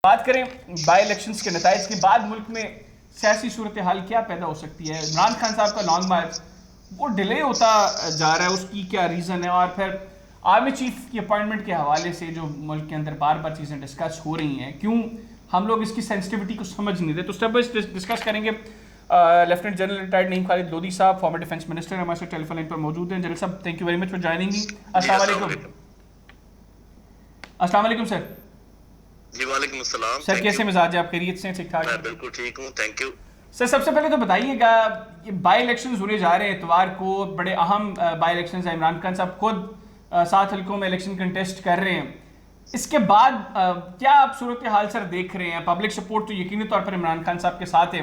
बात करें by elections के नताइज के बाद मुल्क में सियासी सूरत हाल क्या पैदा हो सकती है। इमरान खान साहब का लॉन्ग मार्च वो डिले होता जा रहा है, उसकी क्या रीज़न है? और फिर आर्मी चीफ की अपॉइंटमेंट के हवाले से जो मुल्क के अंदर बार बार चीज़ें डिस्कस हो रही हैं, क्यों हम लोग इसकी सेंसिटिविटी को समझ नहीं रहे? तो स्टेप बाय डिस्कस करेंगे। Lieutenant general retired Naeem Khalid Lodhi साहब, फॉर्मर डिफेंस मिनिस्टर, हमारे साथ टेलीफोन लाइन पर मौजूद हैं। जनरल साहब, thank you very much for joining me. अस्सलाम वालेकुम। अस्सलाम वालेकुम सर। जी वालेकुम अस्सलाम। सर कैसे मिजाज है आप? खैरियत से? ठीक ठाक? मैं बिल्कुल ठीक हूँ, थैंक यू। सर सबसे पहले तो बताइएगा, ये बाई इलेक्शंस होने जा रहे हैं इतवार को, बड़े अहम बाई इलेक्शंस हैं। इमरान खान साहब खुद 7 हल्कों में इलेक्शन कंटेस्ट कर रहे हैं। इसके बाद क्या आप सूरत हाल सर देख रहे हैं? पब्लिक सपोर्ट तो यकीनी तौर पर इमरान खान साहब के साथ है।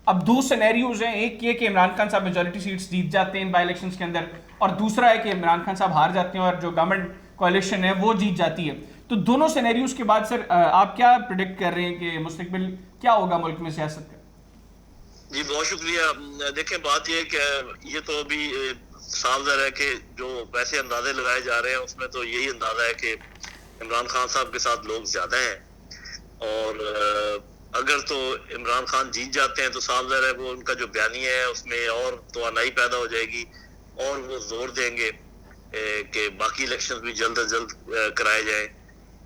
अब दो सिनेरियोज हैं, एक ये कि इमरान खान साहब मेजॉरिटी सीट्स जीत जाते हैं इन बाई इलेक्शंस के अंदर, और दूसरा है कि इमरान खान साहब हार जाते हैं और जो गवर्नमेंट कोalition है वो जीत जाती है। तो दोनों सिनेरियोज के बाद सर आप क्या प्रिडिक्ट कर रहे हैं कि मुस्तकबिल क्या होगा मुल्क में सियासत का? जी बहुत शुक्रिया। देखें, बात ये कि ये तो अभी साफ ज़ाहिर है कि जो वैसे अंदाजे लगाए जा रहे हैं उसमें तो यही अंदाजा है कि इमरान खान साहब के साथ लोग ज़्यादा हैं, और अगर तो इमरान खान जीत जाते हैं तो साफ ज़ाहिर है वो उनका जो बयानिया है उसमें और तवानाई पैदा हो जाएगी, और वो जोर देंगे कि बाकी इलेक्शन भी जल्द अज जल्द कराए जाए,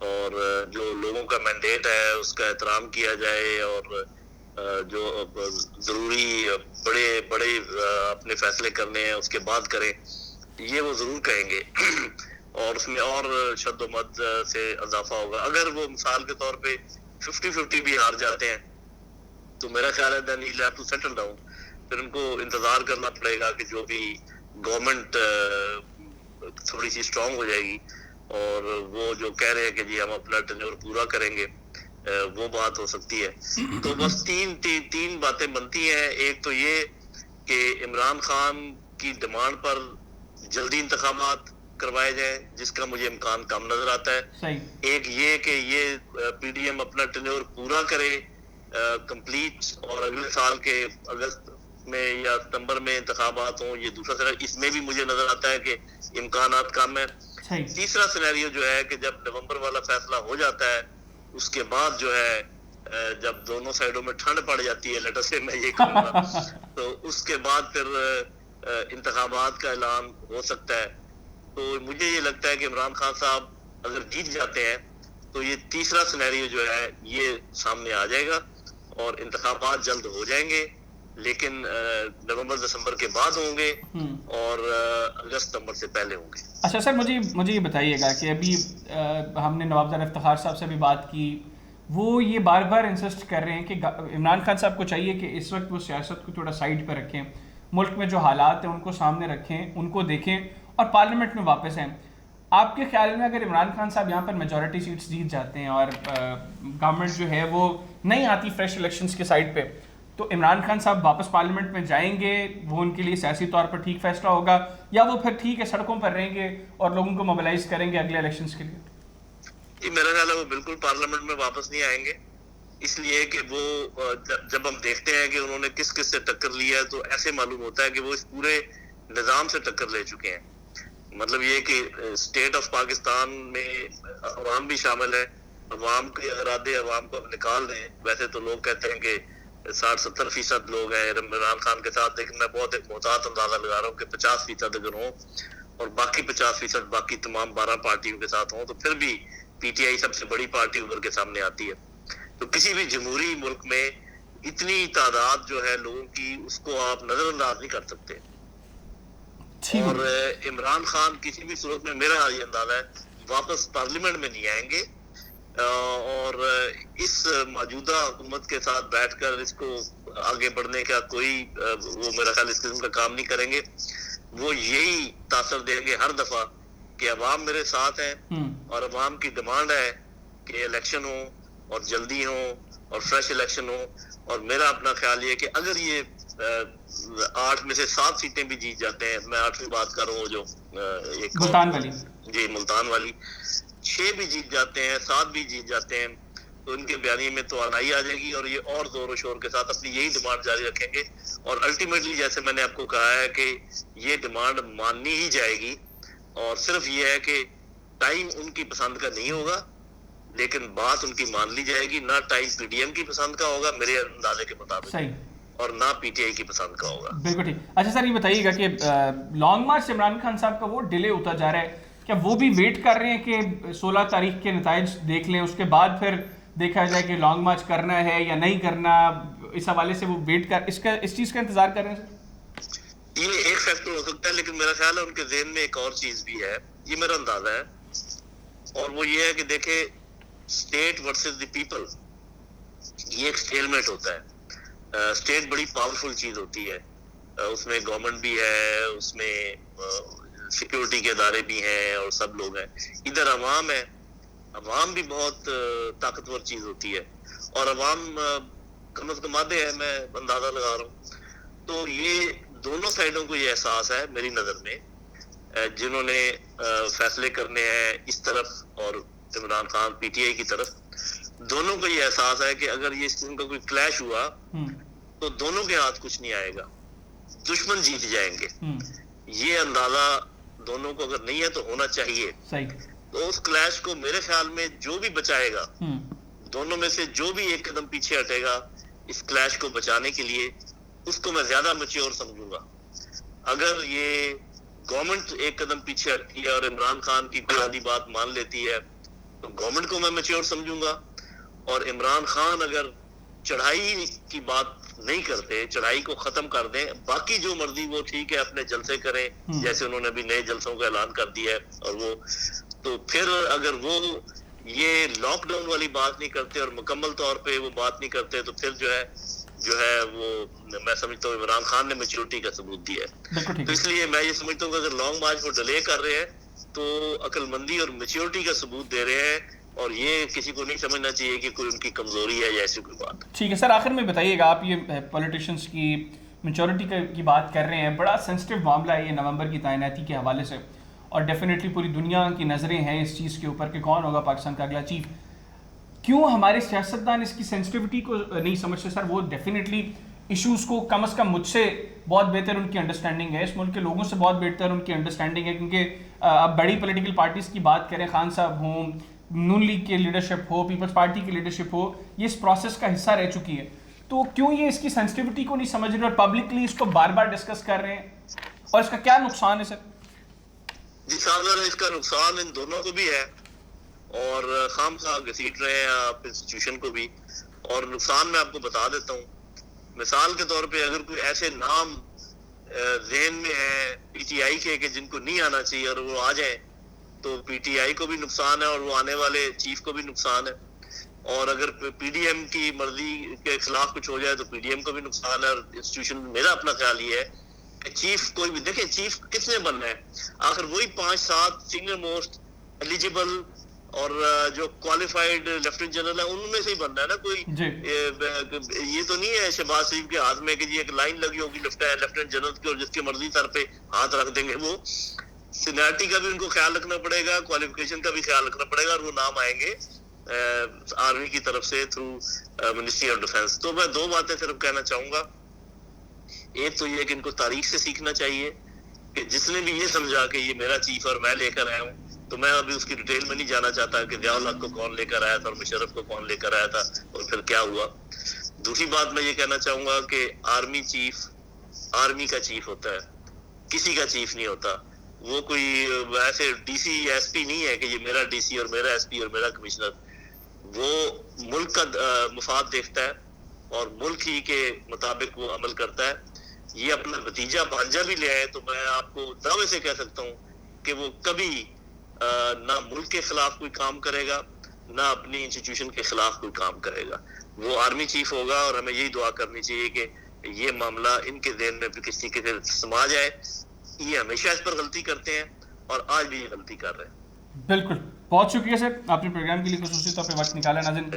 और जो लोगों का मैंडेट है उसका एहतराम किया जाए, और जो ज़रूरी बड़े बड़े अपने फैसले करने हैं उसके बाद करें, ये वो ज़रूर कहेंगे। और उसमें और शद्दोमद से इजाफा होगा। अगर वो मिसाल के तौर पे 50-50 भी हार जाते हैं तो मेरा ख्याल है then he'll have to settle down। फिर उनको इंतज़ार करना पड़ेगा कि जो भी गवर्नमेंट थोड़ी सी स्ट्रांग हो जाएगी, और वो जो कह रहे हैं कि जी हम अपना टेन्योर पूरा करेंगे, वो बात हो सकती है। तो बस तीन बातें बनती हैं। एक तो ये कि इमरान खान की डिमांड पर जल्दी इंतखाबात करवाए जाए, जिसका मुझे इम्कान कम नजर आता है। सही। एक ये कि ये पीडीएम अपना टेन्योर पूरा करे कंप्लीट, और अगले साल के अगस्त में या सितंबर में इंतखाबात हों, ये दूसरा सिनेरियो। इसमें भी मुझे नजर आता है कि इम्कानात कम है। तीसरा सिनेरियो जो है कि जब नवंबर वाला फैसला हो जाता है उसके बाद जो है जब दोनों साइडों में ठंड पड़ जाती है, लेटर से मैं ये कहूँगा, तो उसके बाद फिर इंतखाबात का ऐलान हो सकता है। तो मुझे ये लगता है कि इमरान खान साहब अगर जीत जाते हैं तो ये तीसरा सिनेरियो जो है ये सामने आ जाएगा और इंतखाबात जल्द हो जाएंगे, लेकिन नवंबर दिसंबर के बाद होंगे और अगस्त सितंबर से पहले होंगे। अच्छा सर, मुझे ये बताइएगा कि अभी हमने नवाब इफ्तिखार साहब से भी बात की, वो ये बार बार इंसिस्ट कर रहे हैं कि इमरान खान साहब को चाहिए कि इस वक्त वो सियासत को थोड़ा साइड पर रखें, मुल्क में जो हालात हैं उनको सामने रखें, उनको देखें और पार्लियामेंट में वापस आएँ। आपके ख्याल में अगर इमरान खान साहब यहाँ पर मेजॉरिटी सीट्स जीत जाते हैं और गवर्नमेंट जो है वो नहीं आती फ्रेश इलेक्शंस के साइड पे, तो इमरान खान साहब वापस पार्लियामेंट में जाएंगे? वो उनके लिए सियासी तौर पर ठीक फैसला होगा, या वो फिर ठीक है सड़कों पर रहेंगे और लोगों को मोबिलाइज करेंगे अगले इलेक्शंस के लिए? मेरा ख्याल है वो बिल्कुल पार्लियामेंट में वापस नहीं आएंगे, इसलिए कि वो जब हम देखते हैं कि उन्होंने किस किस से टक्कर लिया है तो ऐसे मालूम होता है कि वो इस पूरे निज़ाम से टक्कर ले चुके हैं। मतलब ये कि स्टेट ऑफ पाकिस्तान में अवाम भी शामिल है, अवाम के इरादे अवाम को निकाल रहे हैं। वैसे तो लोग कहते हैं कि 60-70% लोग हैं इमरान खान के साथ, लेकिन मैं बहुत एक मोहतात अंदाजा लगा रहा हूँ कि 50% अगर हो और बाकी 50% बाकी तमाम 12 पार्टियों के साथ हों, तो फिर भी पीटीआई सबसे बड़ी पार्टी उभर के सामने आती है। तो किसी भी जमहूरी मुल्क में इतनी तादाद जो है लोगों की, उसको आप नजरअंदाज नहीं कर सकते। और इमरान खान किसी भी सूरत में, मेरा ये अंदाजा है, वापस पार्लियामेंट में नहीं आएंगे, और इस मौजूदा हुकूमत के साथ बैठकर इसको आगे बढ़ने का कोई वो मेरा ख्याल इस किस्म का काम नहीं करेंगे। वो यही तासर देंगे हर दफा कि अवाम मेरे साथ है और अवाम की डिमांड है कि इलेक्शन हो और जल्दी हो और फ्रेश इलेक्शन हो। और मेरा अपना ख्याल ये कि अगर ये 8 में से 7 सीटें भी जीत जाते हैं, मैं 8वीं बात कर रहा हूँ जो एक मुल्तान वाली, जी मुल्तान वाली, 6 भी जीत जाते हैं, 7 भी जीत जाते हैं, तो इनके बयानी में तो आनाई आ जाएगी और ये और जोर शोर के साथ अपनी यही डिमांड जारी रखेंगे। और अल्टीमेटली जैसे मैंने आपको कहा है कि ये डिमांड माननी ही जाएगी, और सिर्फ ये है कि टाइम उनकी पसंद का नहीं होगा, लेकिन बात उनकी मान ली जाएगी। ना टाइम पीडीएम की पसंद का होगा मेरे अंदाजे के मुताबिक, सही, और ना पीटीआई की पसंद का होगा। बिल्कुल ठीक। अच्छा सर, ये बताइएगा कि लॉन्ग मार्च से इमरान खान साहब का वो डिले होता जा रहा है, क्या वो भी वेट कर रहे हैं कि 16 तारीख के नताइज देख लें, उसके बाद फिर देखा जाए कि लॉन्ग मार्च करना है या नहीं करना? इस हवाले से वो वेट कर इस चीज़ का इंतजार कर रहे हैं सर? ये एक फैक्टर हो सकता है, लेकिन मेरा ख्याल है उनके ज़हन में एक और चीज भी है, ये मेरा अंदाजा है, और वो ये है कि देखे स्टेट वर्सेस द पीपल, ये एक स्टेलमेट होता है। स्टेट बड़ी पावरफुल चीज होती है, उसमें गवर्नमेंट भी है, उसमें सिक्योरिटी के अदारे भी हैं और सब लोग हैं। इधर अवाम है, अवाम भी बहुत ताकतवर चीज होती है, और अवाम कम अज कम आधे है, मैं अंदाजा लगा रहा हूँ। तो ये दोनों साइडों को ये एहसास है मेरी नजर में, जिन्होंने फैसले करने हैं इस तरफ और इमरान खान पीटीआई की तरफ, दोनों को ये एहसास है कि अगर ये इस किस्म का कोई क्लैश हुआ तो दोनों के हाथ कुछ नहीं आएगा, दुश्मन जीत जाएंगे। ये अंदाजा दोनों को अगर नहीं है तो होना चाहिए। सही। तो उस क्लैश को मेरे ख्याल में जो भी बचाएगा, दोनों में से जो भी एक कदम पीछे हटेगा इस क्लैश को बचाने के लिए, उसको मैं ज्यादा मैच्योर समझूंगा। अगर ये गवर्नमेंट एक कदम पीछे हटती है और इमरान खान की कोई आधी बात मान लेती है तो गवर्नमेंट को मैं मैच्योर समझूंगा, और इमरान खान अगर चढ़ाई की बात नहीं करते, चढ़ाई को खत्म कर दें, बाकी जो मर्जी वो ठीक है अपने जलसे करें, जैसे उन्होंने अभी नए जलसों का ऐलान कर दिया है, और वो तो फिर अगर वो ये लॉकडाउन वाली बात नहीं करते और मुकम्मल तौर पे वो बात नहीं करते, तो फिर जो है वो मैं समझता हूँ इमरान खान ने मैच्योरिटी का सबूत दिया है। तो इसलिए मैं ये समझता हूँ कि अगर लॉन्ग मार्च को डिले कर रहे हैं तो अक्लमंदी और मैच्योरिटी का सबूत दे रहे हैं, और ये किसी को नहीं समझना चाहिए कि कोई उनकी कमजोरी है या ऐसी कोई बात। ठीक है सर, आखिर में बताइएगा, आप ये पॉलिटिशियंस की मैच्योरिटी की बात कर रहे हैं, बड़ा सेंसिटिव मामला है ये नवंबर की तैनाती के हवाले से, और डेफिनेटली पूरी दुनिया की नज़रें हैं इस चीज़ के ऊपर कि कौन होगा पाकिस्तान का अगला चीफ। क्यों हमारे सियासतदान इसकी सेंसिटिविटी को नहीं समझते सर? वो डेफिनेटली इश्यूज़ को कम अज़ कम मुझसे बहुत बेहतर उनकी अंडरस्टैंडिंग है, इस मुल्क के लोगों से बहुत बेहतर उनकी अंडरस्टैंडिंग है, क्योंकि अब बड़ी पॉलिटिकल पार्टीज़ की बात करें, खान साहब हों, नून लीग की लीडरशिप हो, पीपल्स पार्टी की लीडरशिप हो, ये इस प्रोसेस का हिस्सा रह चुकी है। तो क्यों ये इसकी सेंसिटिविटी को नहीं समझ रहे और पब्लिकली इसको बार बार डिस्कस कर रहे हैं, और इसका क्या नुकसान है सर? जी साहब, इसका नुकसान इन दोनों को भी है, और खामखा घसीट रहे हैं आप इंस्टीट्यूशन को भी। और नुकसान मैं आपको बता देता हूँ, मिसाल के तौर पे अगर कोई ऐसे नाम ज़हन में है पीटीआई के जिनको नहीं आना चाहिए और वो आ जाए, तो पीटीआई को भी नुकसान है और वो आने वाले चीफ को भी नुकसान है। और अगर पीडीएम की मर्जी के खिलाफ कुछ हो जाए तो पीडीएम को भी नुकसान है। और इंस्टीट्यूशन, मेरा अपना ख्याल ये है कि चीफ कोई भी देखे, चीफ किसने बनना है? आखिर वही 5-7 सीनियर मोस्ट एलिजिबल और जो क्वालिफाइड लेफ्टिनेंट जनरल है उनमें से ही बनना है ना। कोई ये तो नहीं है शहबाज शरीफ के हाथ में कि जी एक लाइन लगी होगी लेफ्टिनेंट जनरल की और जिसकी मर्जी सर पे हाथ रख देंगे। वो सीनियरिटी का भी उनको ख्याल रखना पड़ेगा, क्वालिफिकेशन का भी ख्याल रखना पड़ेगा, और वो नाम आएंगे आर्मी की तरफ से थ्रू मिनिस्ट्री ऑफ डिफेंस। तो मैं 2 बातें सिर्फ कहना चाहूंगा। एक तो ये कि इनको तारीख से सीखना चाहिए कि जिसने भी ये समझा कि ये मेरा चीफ और मैं लेकर आया हूँ, तो मैं अभी उसकी डिटेल में नहीं जाना चाहता कि ज़ियाउल हक को कौन लेकर आया था और मुशर्रफ को कौन लेकर आया था और फिर क्या हुआ। दूसरी बात मैं ये कहना चाहूंगा कि आर्मी चीफ आर्मी का चीफ होता है, किसी का चीफ नहीं होता। वो कोई ऐसे डीसी एसपी नहीं है कि ये मेरा डीसी और मेरा एसपी और मेरा कमिश्नर। वो मुल्क का मुफाद देखता है और मुल्क ही के मुताबिक वो अमल करता है। ये अपना भतीजा भांजा भी ले आए तो मैं आपको दावे से कह सकता हूँ कि वो कभी ना मुल्क के खिलाफ कोई काम करेगा, ना अपनी इंस्टीट्यूशन के खिलाफ कोई काम करेगा। वो आर्मी चीफ होगा, और हमें यही दुआ करनी चाहिए कि ये मामला इनके ज़हन में भी किसी के समा जाए। ये हमेशा इस पर गलती करते हैं और आज भी ये गलती कर रहे हैं। बिल्कुल, बहुत शुक्रिया सर, आपने प्रोग्राम के लिए खुसूसी तौर पे वक्त निकाला। नाज़रीन,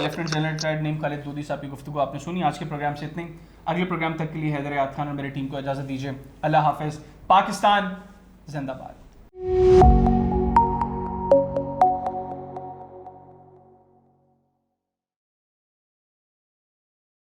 lieutenant general retired Naeem Khalid Doodhi साहब की गुफ्तगू आपने सुनी। आज के प्रोग्राम से इतनी। अगले प्रोग्राम तक के लिए हैदर याद खान और मेरी टीम को इजाज़त दीजिए। अल्लाह हाफिज़। पाकिस्तान जिंदाबाद।